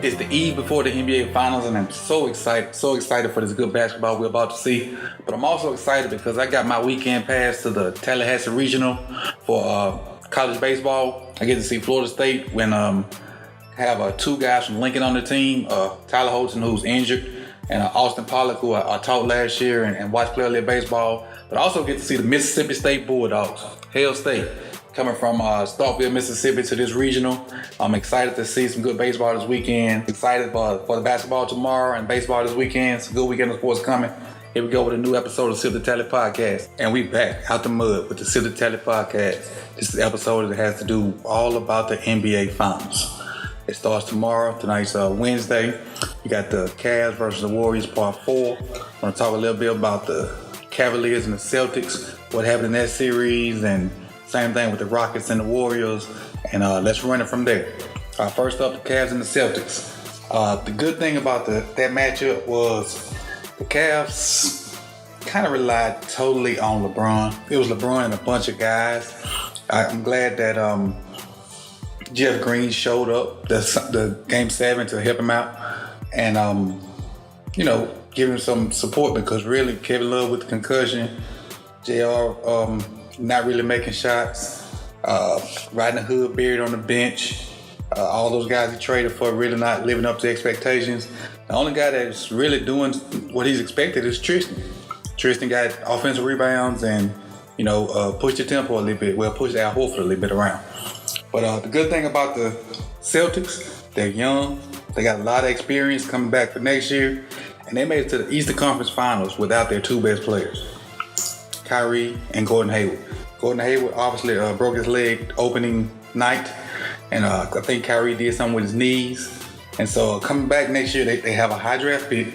It's the eve before the NBA Finals, and I'm so excited for this good basketball we're about to see. But I'm also excited because I got my weekend pass to the Tallahassee Regional for college baseball. I get to see Florida State when have two guys from Lincoln on the team, Tyler Holton, who's injured, and Austin Pollock, who I taught last year and watched play a little baseball. But I also get to see the Mississippi State Bulldogs, Hail State, coming from Starkville, Mississippi to this regional. I'm excited to see some good baseball this weekend. Excited for the basketball tomorrow and baseball this weekend. It's a good weekend of sports coming. Here we go with a new episode of Sip2Tally podcast. And we back out the mud with the Sip2Tally podcast. This is the episode that has to do all about the NBA Finals. It starts tomorrow. Tonight's Wednesday. You got the Cavs versus the Warriors, part 4. I'm going to talk a little bit about the Cavaliers and the Celtics, what happened in that series, and same thing with the Rockets and the Warriors, and let's run it from there. First up, the Cavs and the Celtics. The good thing about that matchup was the Cavs kind of relied totally on LeBron. It was LeBron and a bunch of guys. I'm glad that Jeff Green showed up the Game 7 to help him out and, give him some support, because really Kevin Love with the concussion, JR not really making shots, riding the hood buried on the bench. All those guys he traded for really not living up to expectations. The only guy that's really doing what he's expected is Tristan. Tristan got offensive rebounds and, pushed the tempo a little bit. Well, pushed Al Horford a little bit around. But the good thing about the Celtics, they're young. They got a lot of experience coming back for next year. And they made it to the Eastern Conference Finals without their two best players, Kyrie and Gordon Hayward. Gordon Hayward obviously broke his leg opening night, and I think Kyrie did something with his knees. And so coming back next year, they have a high draft pick.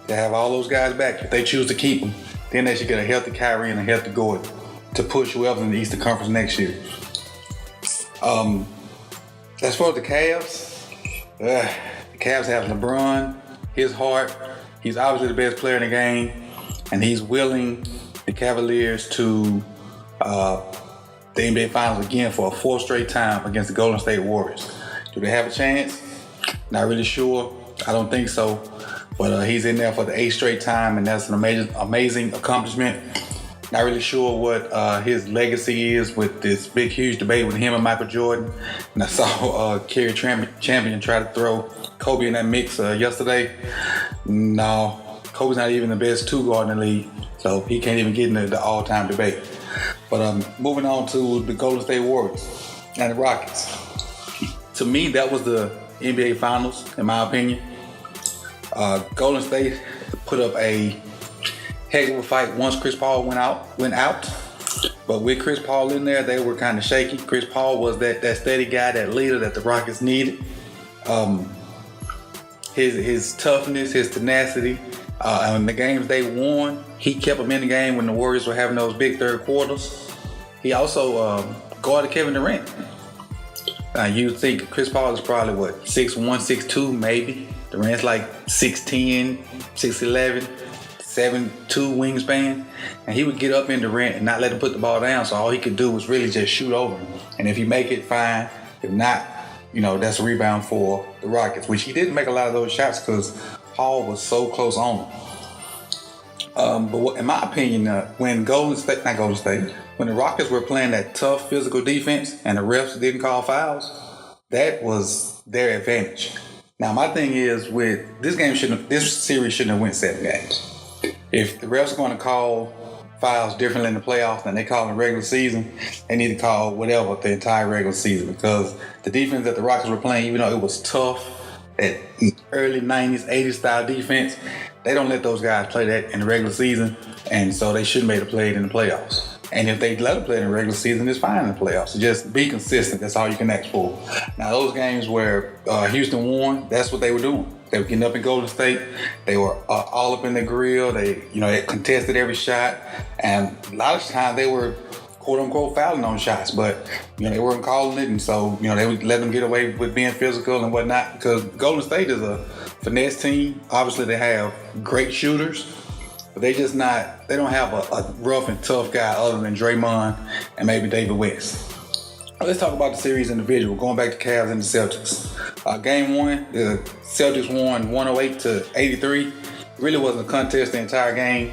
They have all those guys back. If they choose to keep them, then they should get a healthy Kyrie and a healthy Gordon to push whoever's in the Eastern Conference next year. As far as the Cavs have LeBron, his heart. He's obviously the best player in the game, and he's willing the Cavaliers to the NBA Finals again for a 4th straight time against the Golden State Warriors. Do they have a chance? Not really sure. I don't think so. But he's in there for the 8th straight time, and that's an amazing accomplishment. Not really sure what his legacy is with this big, huge debate with him and Michael Jordan. And I saw Kerry Champion try to throw Kobe in that mix yesterday. No, Kobe's not even the best two-guard in the league, so he can't even get in the all-time debate. But moving on to the Golden State Warriors and the Rockets. To me, that was the NBA Finals, in my opinion. Golden State put up a heck of a fight once Chris Paul went out. But with Chris Paul in there, they were kind of shaky. Chris Paul was that steady guy, that leader that the Rockets needed. His toughness, his tenacity, and the games they won, he kept them in the game when the Warriors were having those big third quarters. He also guarded Kevin Durant. You think Chris Paul is probably 6'1", 6'2", maybe. Durant's like 6'10", 6'11", 7'2" wingspan, and he would get up in Durant and not let him put the ball down. So all he could do was really just shoot over him. And if he make it, fine. If not, that's a rebound for the Rockets, which he didn't make a lot of those shots because Paul was so close on him. But in my opinion, when the Rockets were playing that tough physical defense and the refs didn't call fouls, that was their advantage. Now, my thing is with this series shouldn't have went 7 games. If the refs are going to call fouls differently in the playoffs than they call in the regular season, they need to call whatever the entire regular season, because the defense that the Rockets were playing, even though it was tough, that early 90s, 80s style defense, they don't let those guys play that in the regular season, and so they shouldn't be able to play it in the playoffs. And if they let them play it in the regular season, it's fine in the playoffs. So just be consistent. That's all you can ask for. Now, those games where Houston won, that's what they were doing. They were getting up in Golden State. They were all up in the grill. They contested every shot. And a lot of times they were, quote unquote, fouling on shots, but they weren't calling it. And so, they would let them get away with being physical and whatnot, because Golden State is a finesse team. Obviously, they have great shooters, but they don't have a rough and tough guy other than Draymond and maybe David West. Let's talk about the series individual. Going back to Cavs and the Celtics. Game 1, the Celtics won 108-83. Really wasn't a contest the entire game.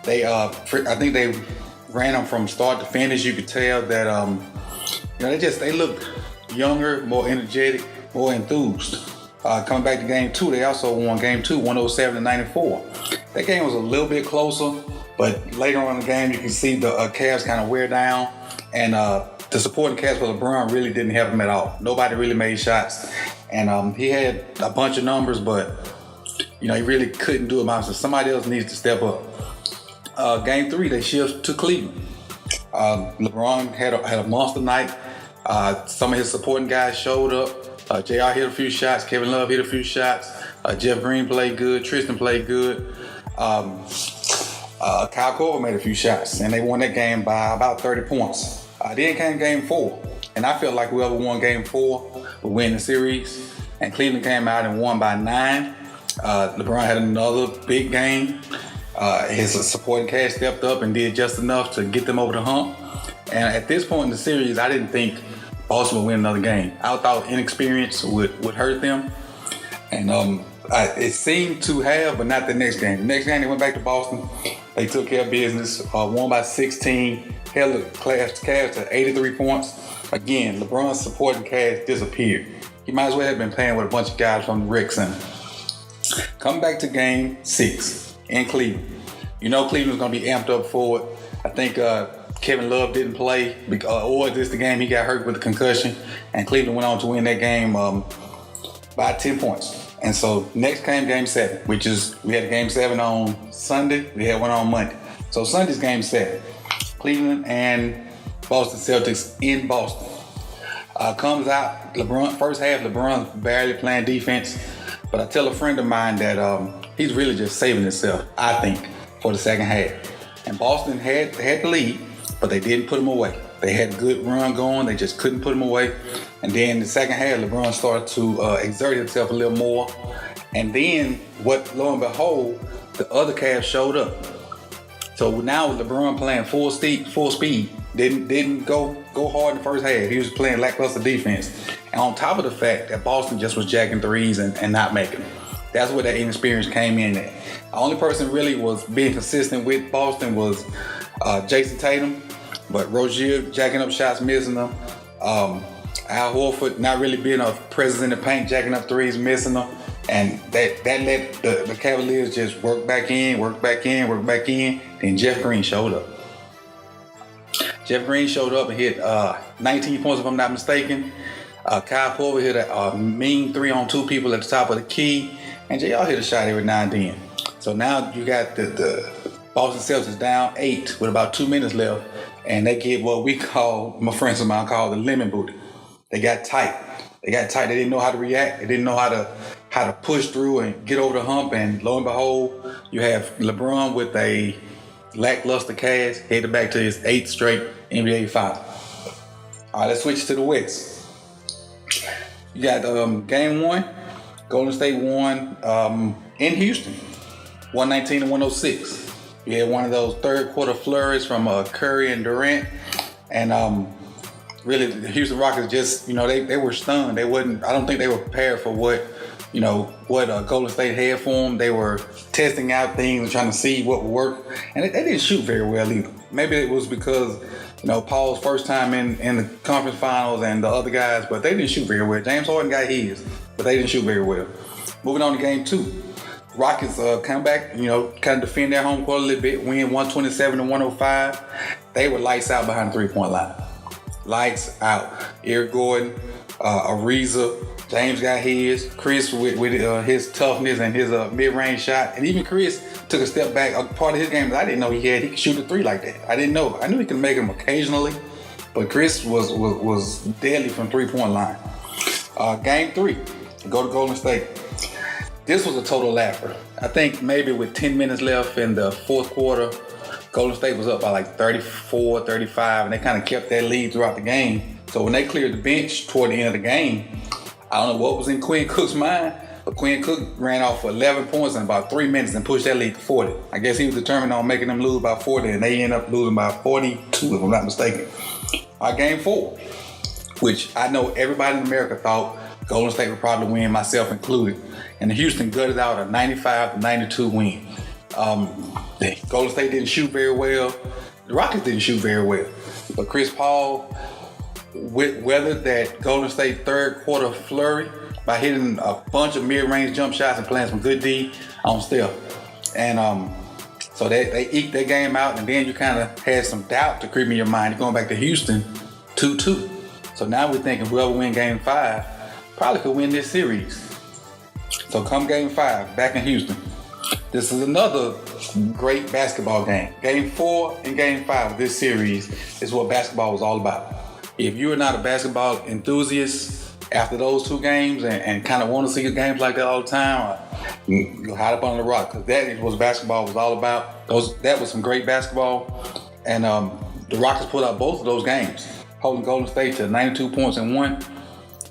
I think they ran them from start to finish. You could tell that they looked younger, more energetic, more enthused. Coming back to game 2, they also won game 2 107-94. That game was a little bit closer, but later on in the game you can see the Cavs kind of wear down, and the supporting cast for LeBron really didn't help him at all. Nobody really made shots, and he had a bunch of numbers, but he really couldn't do it by himself. Somebody else needs to step up. Game 3, they shift to Cleveland. LeBron had a monster night. Some of his supporting guys showed up. JR hit a few shots. Kevin Love hit a few shots. Jeff Green played good. Tristan played good. Kyle Korver made a few shots, and they won that game by about 30 points. Then came game 4, and I felt like whoever won game 4 would win the series. And Cleveland came out and won by 9. LeBron had another big game. His supporting cast stepped up and did just enough to get them over the hump. And at this point in the series, I didn't think Boston would win another game. I thought inexperience would hurt them. And it seemed to have, but not the next game. The next game, they went back to Boston. They took care of business, won by 16, held the Cavs to 83 points. Again, LeBron's supporting cast disappeared. He might as well have been playing with a bunch of guys from the rec center. Coming back to game 6 in Cleveland. Cleveland's going to be amped up for it. I think Kevin Love didn't play, or this the game he got hurt with a concussion, and Cleveland went on to win that game by 10 points. And so next came game 7, which is, we had game 7 on Sunday, we had one on Monday. So Sunday's game 7, Cleveland and Boston Celtics in Boston. Comes out, LeBron, first half, LeBron's barely playing defense, but I tell a friend of mine that he's really just saving himself, I think, for the second half. And Boston had the lead, but they didn't put him away. They had a good run going, they just couldn't put him away. And then in the second half, LeBron started to exert himself a little more. And then, lo and behold, the other Cavs showed up. So now with LeBron playing full speed, didn't go hard in the first half. He was playing lackluster defense. And on top of the fact that Boston just was jacking threes and not making them. That's where that inexperience came in at. The only person really was being consistent with Boston was Jason Tatum, but Rozier jacking up shots, missing them. Al Horford not really being a presence in the paint, jacking up threes, missing them. And that let the Cavaliers just work back in. Then Jeff Green showed up. Jeff Green showed up and hit 19 points, if I'm not mistaken. Kyle Korver hit a mean 3 on 2 people at the top of the key. And JR hit a shot every now and then. So now you got the Boston Celtics down 8 with about 2 minutes left. And they get what my friends of mine call the lemon booty. They got tight. They didn't know how to react. They didn't know how to push through and get over the hump. And lo and behold, you have LeBron with a lackluster cast headed back to his 8th straight NBA final. All right, let's switch to the West. You got game 1. Golden State won in Houston, 119-106. You had one of those third quarter flurries from Curry and Durant, and really the Houston Rockets just, they were stunned. I don't think they were prepared for what Golden State had for them. They were testing out things and trying to see what would work, and they didn't shoot very well either. Maybe it was because Paul's first time in the conference finals and the other guys, but they didn't shoot very well. James Harden got his, but they didn't shoot very well. Moving on to game 2. Rockets come back, kind of defend their home court a little bit, win 127-105. They were lights out behind the 3-point line. Lights out. Eric Gordon, Ariza, James got his. Chris with his toughness and his mid-range shot. And even Chris took a step back. A part of his game that I didn't know he had. He could shoot a 3 like that. I didn't know. I knew he could make them occasionally. But Chris was deadly from 3-point line. Game 3, go to Golden State. This was a total laugher. I think maybe with 10 minutes left in the fourth quarter, Golden State was up by like 34, 35, and they kind of kept that lead throughout the game. So when they cleared the bench toward the end of the game, I don't know what was in Quinn Cook's mind, but Quinn Cook ran off for 11 points in about 3 minutes and pushed that lead to 40. I guess he was determined on making them lose by 40, and they ended up losing by 42, if I'm not mistaken. Game 4. which I know everybody in America thought Golden State would probably win, myself included. And Houston gutted out a 95-92 win. Golden State didn't shoot very well. The Rockets didn't shoot very well. But Chris Paul weathered that Golden State third quarter flurry by hitting a bunch of mid-range jump shots and playing some good D on Steph. And so they eked that game out, and then you kind of had some doubt to creep in your mind. You're going back to Houston 2-2. So now we're thinking whoever win game 5 probably could win this series. So come game 5, back in Houston. This is another great basketball game. Game 4 and game 5 of this series is what basketball was all about. If you're not a basketball enthusiast after those 2 games and kind of want to see games like that all the time, you hide up on the rock, because that is what basketball was all about. That was some great basketball. And the Rockets pulled out both of those games, holding Golden State to 92 points in one,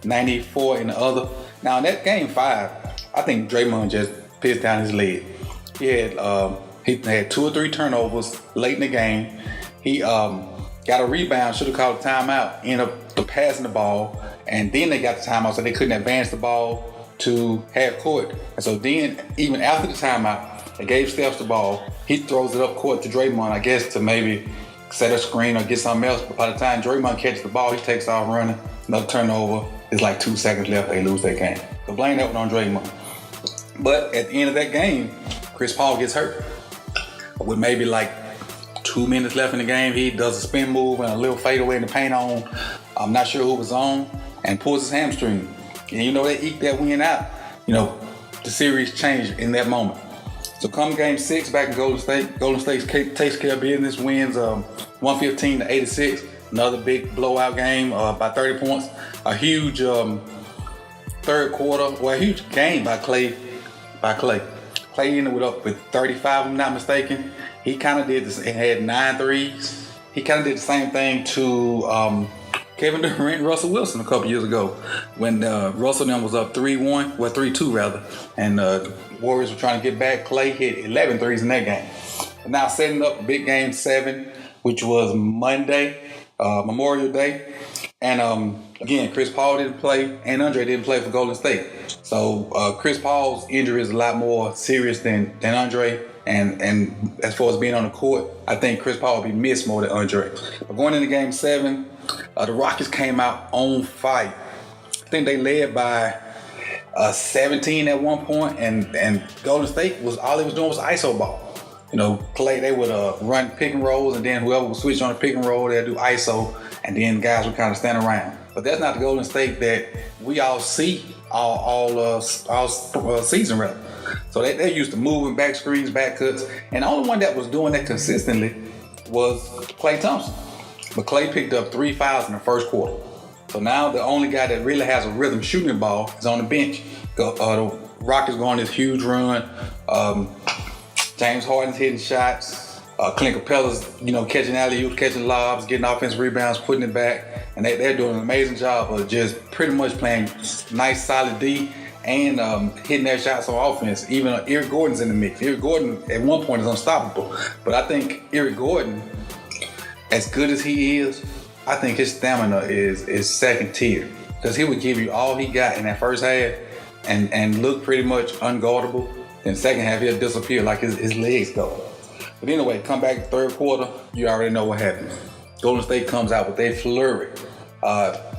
94 in the other. Now in that game 5, I think Draymond just pissed down his leg. He had 2 or 3 turnovers late in the game. He got a rebound, should have called a timeout, ended up passing the ball, and then they got the timeout, so they couldn't advance the ball to half court. And so then, even after the timeout, they gave Steph the ball. He throws it up court to Draymond, I guess, to maybe set a screen or get something else. But by the time Draymond catches the ball, he takes off running. Another turnover. It's like 2 seconds left. They lose that game. So blame that one on Draymond. But at the end of that game, Chris Paul gets hurt. With maybe like 2 minutes left in the game, he does a spin move and a little fadeaway in the paint on. I'm not sure who was on, and pulls his hamstring. And they eked that win out. The series changed in that moment. So come game 6 back in Golden State takes care of business, wins 115-86. Another big blowout game by 30 points. A huge third quarter, a huge game by Clay. Clay ended with 35, if I'm not mistaken. He kind of did this, and had 9 threes. He kind of did the same thing to Kevin Durant and Russell Wilson a couple years ago when Russell then was up 3-2 rather, and Warriors were trying to get back. Clay hit 11 threes in that game. And now setting up big game 7, which was Monday, Memorial Day. And again, Chris Paul didn't play, and Andre didn't play for Golden State. So Chris Paul's injury is a lot more serious than Andre. And as far as being on the court, I think Chris Paul will be missed more than Andre. But going into game 7, the Rockets came out on fire. I think they led by 17 at one point, and Golden State all they was doing was ISO ball. Clay, they would run pick and rolls, and then whoever would switch on the pick and roll, they'd do ISO, and then guys would kind of stand around. But that's not the Golden State that we all see all season rather. So they used to moving back screens, back cuts, and the only one that was doing that consistently was Klay Thompson. But Klay picked up 3 fouls in the first quarter. So now the only guy that really has a rhythm shooting the ball is on the bench. The Rockets go on this huge run. James Harden's hitting shots. Clint Capella's, catching alley-oops, catching lobs, getting offensive rebounds, putting it back. And they're doing an amazing job of just pretty much playing nice, solid D and hitting their shots on offense. Even Eric Gordon's in the mix. Eric Gordon at one point is unstoppable. But I think Eric Gordon, as good as he is, I think his stamina is second tier. Because he would give you all he got in that first half and look pretty much unguardable. Then second half, he'll disappear like his legs go. But anyway, come back third quarter, you already know what happens. Golden State comes out with a flurry.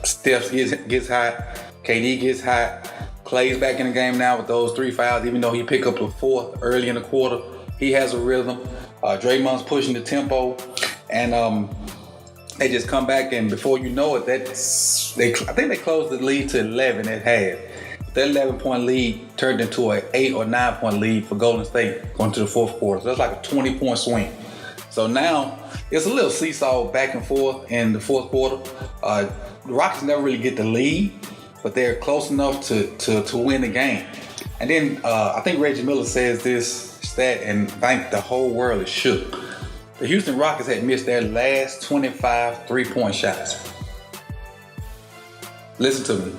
Steph gets hot. KD gets hot. Clay's back in the game now with those 3 fouls, even though he picked up a 4th early in the quarter. He has a rhythm. Draymond's pushing the tempo. And they just come back, and before you know it, I think they closed the lead to 11 at half. That 11-point lead turned into an 8 or 9-point lead for Golden State going to the fourth quarter. So that's like a 20-point swing. So now it's a little seesaw back and forth in the fourth quarter. The Rockets never really get the lead, but they're close enough to win the game. And then I think Reggie Miller says this stat, and I think the whole world is shook. The Houston Rockets had missed their last 25 3-point shots. Listen to me.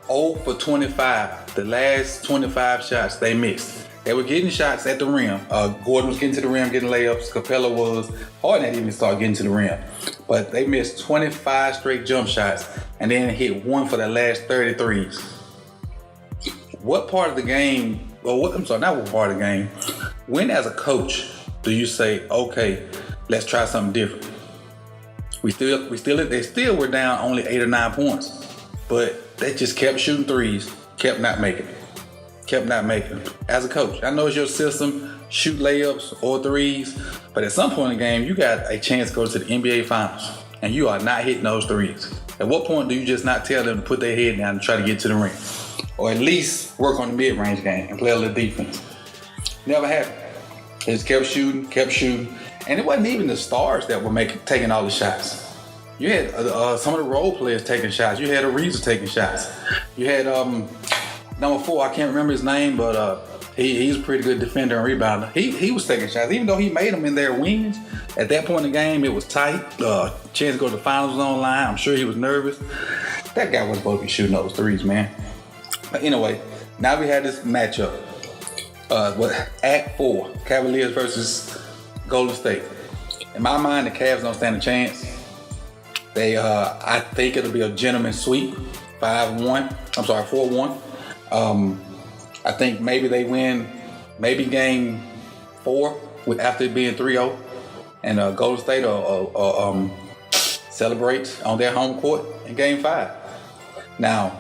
0 for 25. The last 25 shots they missed. They were getting shots at the rim. Gordon was getting to the rim, getting layups. Capella was. Harden didn't even start getting to the rim. But they missed 25 straight jump shots and then hit one for the last 33s. What part of the game, not what part of the game, when as a coach do you say, okay, let's try something different? They still were down only 8 or 9 points, but they just kept shooting threes, kept not making it. As a coach, I know it's your system, shoot layups or threes, but at some point in the game, you got a chance to go to the NBA Finals, and you are not hitting those threes. At what point do you just not tell them to put their head down and try to get to the ring? Or at least work on the mid-range game and play a little defense? Never happened. They just kept shooting. And it wasn't even the stars that were taking all the shots. You had some of the role players taking shots. You had Ariza taking shots. You had number 4, I can't remember his name, but he's a pretty good defender and rebounder. He was taking shots. Even though he made them in their wings, at that point in the game, it was tight. Chance to go to the finals was on the line. I'm sure he was nervous. That guy wasn't supposed to be shooting those threes, man. But anyway, now we had this matchup. Act 4, Cavaliers versus Golden State. In my mind, the Cavs don't stand a chance. I think it'll be a gentleman's sweep, 4-1. I think maybe they win, game 4 after it being 3-0, and Golden State celebrates on their home court in game 5. Now,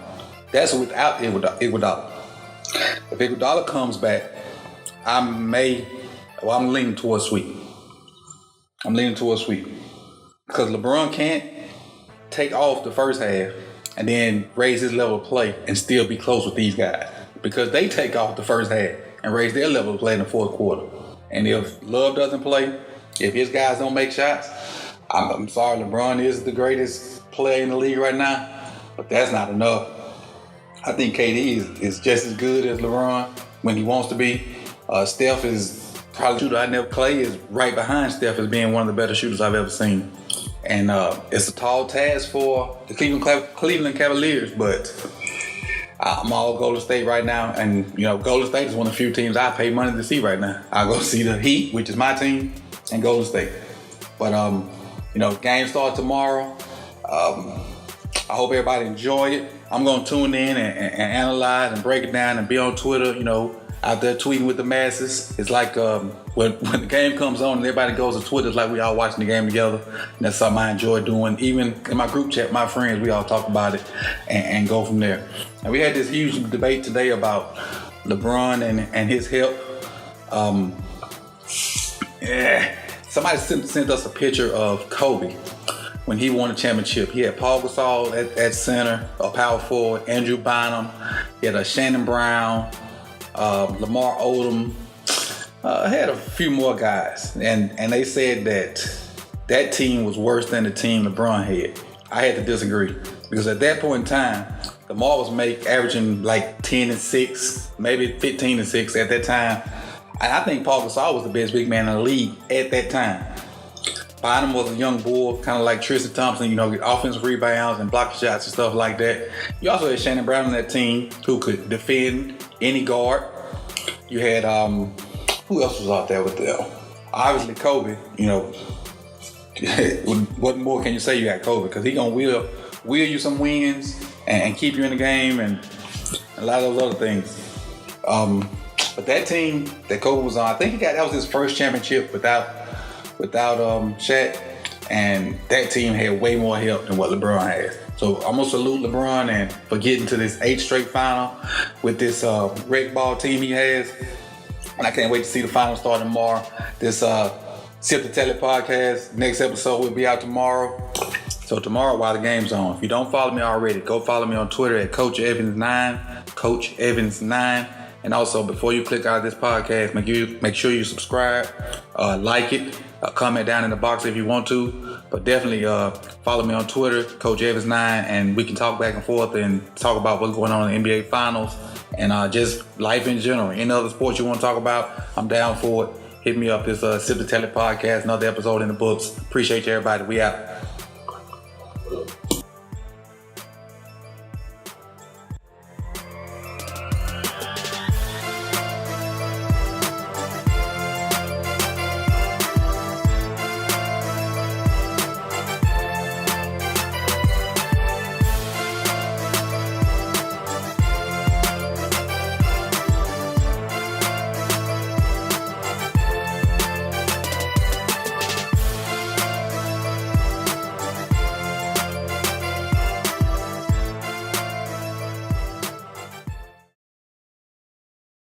that's without Iguodala. If Iguodala comes back, I'm leaning towards sweep. Because LeBron can't take off the first half and then raise his level of play and still be close with these guys. Because they take off the first half and raise their level of play in the fourth quarter. And if Love doesn't play, if his guys don't make shots, I'm sorry, LeBron is the greatest player in the league right now, but that's not enough. I think KD is just as good as LeBron when he wants to be. Steph is probably the shooter I never play, is right behind Steph as being one of the better shooters I've ever seen. And it's a tall task for the Cleveland Cavaliers, but I'm all Golden State right now. And, Golden State is one of the few teams I pay money to see right now. I go see the Heat, which is my team, and Golden State. But, game starts tomorrow. I hope everybody enjoy it. I'm going to tune in and analyze and break it down and be on Twitter, out there tweeting with the masses. It's like when the game comes on and everybody goes to Twitter, it's like we all watching the game together. And that's something I enjoy doing. Even in my group chat, my friends, we all talk about it and go from there. And we had this huge debate today about LeBron and his help. Somebody sent us a picture of Kobe when he won a championship. He had Paul Gasol at center, a power forward, Andrew Bynum. He had Shannon Brown, Lamar Odom, had a few more guys, and they said that team was worse than the team LeBron had. I had to disagree, because at that point in time, Lamar was averaging like 10-6, maybe 15-6 at that time. And I think Paul Gasol was the best big man in the league at that time. Bynum was a young bull, kind of like Tristan Thompson, get offensive rebounds and block shots and stuff like that. You also had Shannon Brown on that team who could defend any guard. You had, who else was out there with them? Obviously Kobe, what more can you say? You got Kobe, because he gonna wheel you some wins and keep you in the game and a lot of those other things. But that team that Kobe was on, I think that was his first championship without Shaq, and that team had way more help than what LeBron has. So I'm gonna salute LeBron and for getting to this 8th straight final with this rec ball team he has. And I can't wait to see the final start tomorrow. This Sip2Tally podcast, next episode will be out tomorrow. So tomorrow while the game's on, if you don't follow me already, go follow me on Twitter at Coach Evans9, Coach Evans9. And also, before you click out of this podcast, make sure you subscribe, like it, comment down in the box if you want to. But definitely follow me on Twitter, Coach Evans9, and we can talk back and forth and talk about what's going on in the NBA Finals and just life in general. Any other sports you want to talk about, I'm down for it. Hit me up. This Sip2Tally podcast, another episode in the books. Appreciate you, everybody. We out.